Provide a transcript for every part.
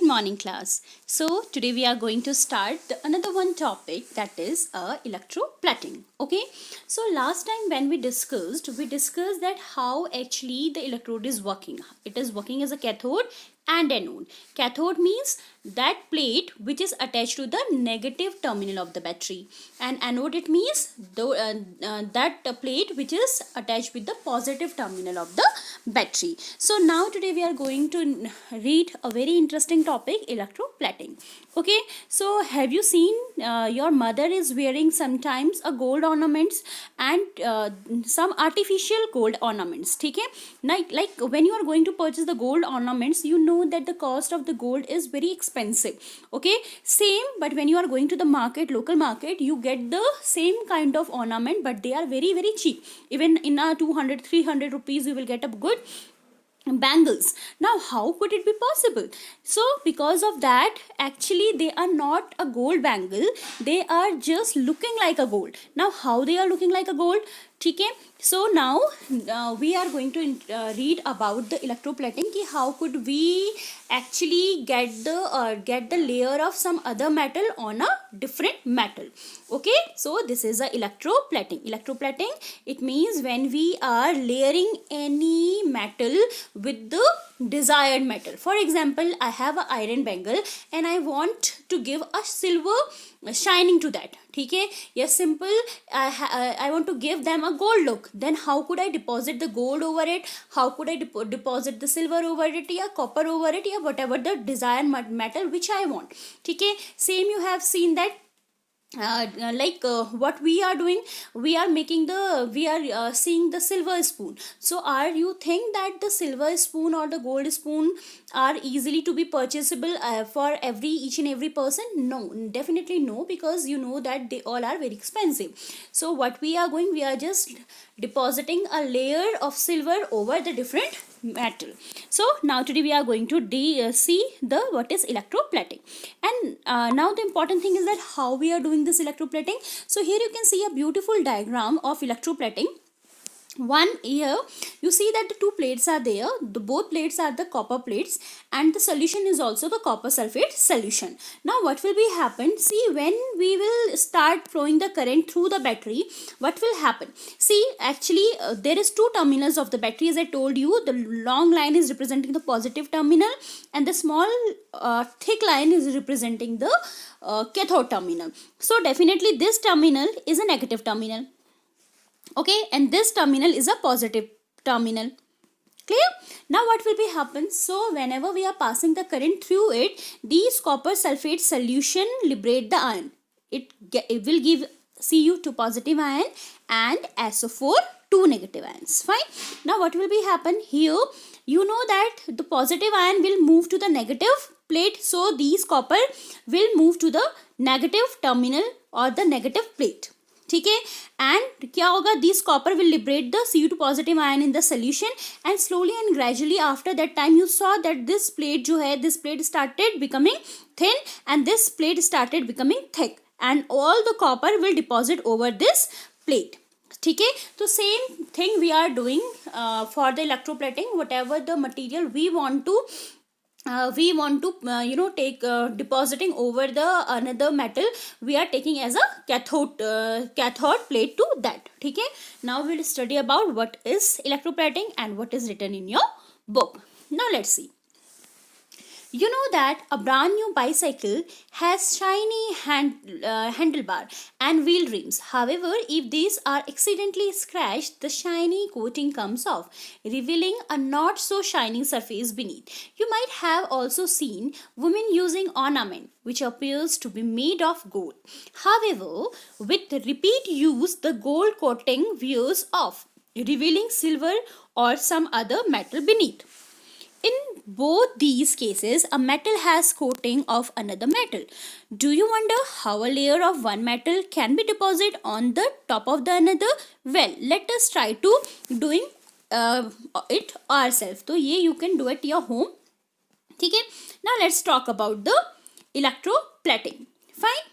Good morning, class. So today we are going to start another one topic, that is electroplating. Okay. So last time when we discussed that how actually the electrode is working. It is working as a cathode and anode. Cathode means that plate which is attached to the negative terminal of the battery, and anode it means that plate which is attached with the positive terminal of the battery. So now today we are going to read a very interesting topic, electroplating. Okay, so have you seen your mother is wearing sometimes a gold ornaments and some artificial gold ornaments. Okay, like when you are going to purchase the gold ornaments, you know that the cost of the gold is very expensive. Okay, same, but when you are going to the market, local market, you get the same kind of ornament, but they are very very cheap. Even in a 200-300 rupees you will get a good bangles. Now how could it be possible? So because of that, actually they are not a gold bangle, they are just looking like a gold. Now how they are looking like a gold? Okay, so now we are going to read about the electroplating, ki how could we actually get the layer of some other metal on a different metal. Okay, so this is a electroplating. It means when we are layering any metal with the desired metal. For example, I have an iron bangle and I want to give a silver shining to that. Okay, yes, simple. I want to give them a gold look. Then how could I deposit the gold over it? How could I deposit the silver over it, or copper over it, or whatever the desired metal which I want. Okay, same you have seen that what we are doing, we are seeing the silver spoon. So are you think that the silver spoon or the gold spoon are easily to be purchasable for each and every person? No, definitely no, because you know that they all are very expensive. So what we are just depositing a layer of silver over the different metal. So now today we are going to see the what is electroplating, and now the important thing is that how we are doing this electroplating. So here you can see a beautiful diagram of electroplating. One here you see that the two plates are there, both plates are the copper plates, and the solution is also the copper sulfate solution. Now what will be happen? See, when we will start flowing the current through the battery, what will happen? See, actually there is two terminals of the battery. As I told you, the long line is representing the positive terminal and the small thick line is representing the cathode terminal. So definitely this terminal is a negative terminal. Okay, and this terminal is a positive terminal. Clear? Now what will be happen? So whenever we are passing the current through it, these copper sulfate solution liberate the ion. It will give Cu2 positive ion and SO4 2 negative ions. Fine. Now what will be happen here? You know that the positive ion will move to the negative plate, so these copper will move to the negative terminal or the negative plate. ठीक है, and क्या होगा, this copper will liberate the Cu2 positive ion in the solution, and slowly and gradually after that time you saw that this plate जो है, this plate started becoming thin and this plate started becoming thick, and all the copper will deposit over this plate. ठीक है, तो same thing we are doing for the electroplating. Whatever the material we want to take depositing over the another metal, we are taking as a cathode plate to that. Okay, now we'll study about what is electroplating and what is written in your book. Now let's see. You know that a brand new bicycle has shiny handlebar and wheel rims. However, if these are accidentally scratched, the shiny coating comes off, revealing a not so shiny surface beneath. You might have also seen women using ornament which appears to be made of gold. However, with repeat use, the gold coating wears off, revealing silver or some other metal beneath. In both these cases, a metal has coating of another metal. Do you wonder how a layer of one metal can be deposited on the top of the another? Well, let us try to doing it ourselves. So, you can do at your home. Okay? Now, let's talk about the electroplating. Fine.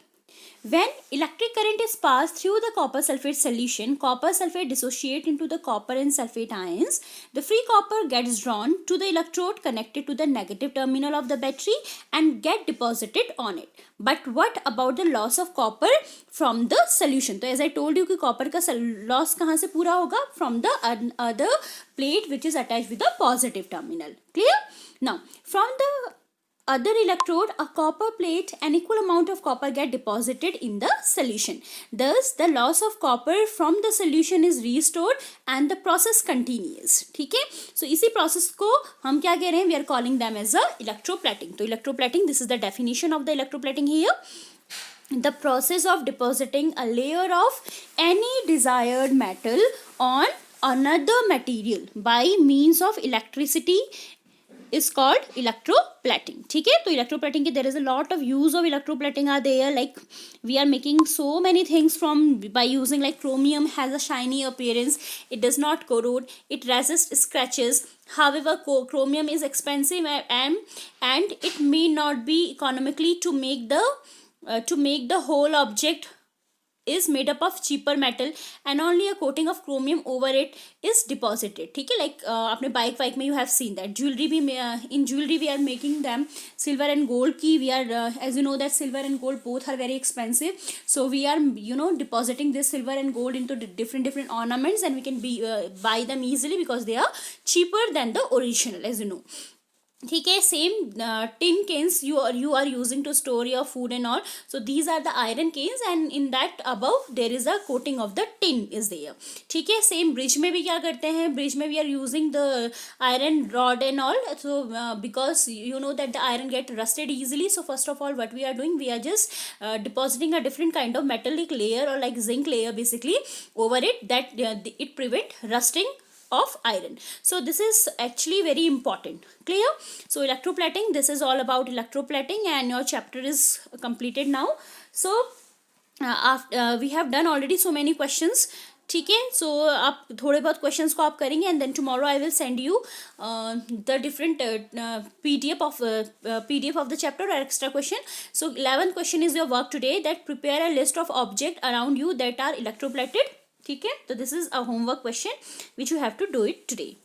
When electric current is passed through the copper sulfate solution, copper sulfate dissociate into the copper and sulfate ions. The free copper gets drawn to the electrode connected to the negative terminal of the battery and get deposited on it. But what about the loss of copper from the solution? So as I told you कि copper का loss कहाँ से पूरा होगा? From the other plate which is attached with the positive terminal. Clear? Now from the other electrode, a copper plate, an equal amount of copper get deposited in the solution. Thus, the loss of copper from the solution is restored and the process continues. ठीक है? So इसी process को हम क्या कह रहे हैं? We are calling them as a electroplating. तो electroplating, this is the definition of the electroplating here. The process of depositing a layer of any desired metal on another material by means of electricity is called electroplating. ठीक है? तो electroplating के there is a lot of use of electroplating are there, like we are making so many things from by using, like chromium has a shiny appearance, it does not corrode, it resists scratches. However, chromium is expensive and it may not be economically to make the whole object is made up of cheaper metal and only a coating of chromium over it is deposited. ठीक है? Like आपने bike में you have seen that. Jewelry भी in jewelry we are making them silver and gold की, we are as you know that silver and gold both are very expensive, so we are depositing this silver and gold into different ornaments and we can buy them easily because they are cheaper than the original, as you know. ठीक है? Same tin cans you are using to store your food and all, so these are the iron cans and in that above there is a coating of the tin is there. ठीक है? Same bridge में भी क्या करते हैं? Bridge में we are using the iron rod and all, so because you know that the iron get rusted easily, so first of all what we are doing, we are just depositing a different kind of metallic layer or like zinc layer basically over it, that it prevent rusting of iron. So this is actually very important. Clear? So electroplating, this is all about electroplating and your chapter is completed now. So after we have done already so many questions. ठीक है? So आप थोड़े बहुत questions को आप करेंगे and then tomorrow I will send you the different PDF of the chapter or extra question. So 11th question is your work today, that prepare a list of objects around you that are electroplated. ठीक है? तो this is a homework question which you have to do it today.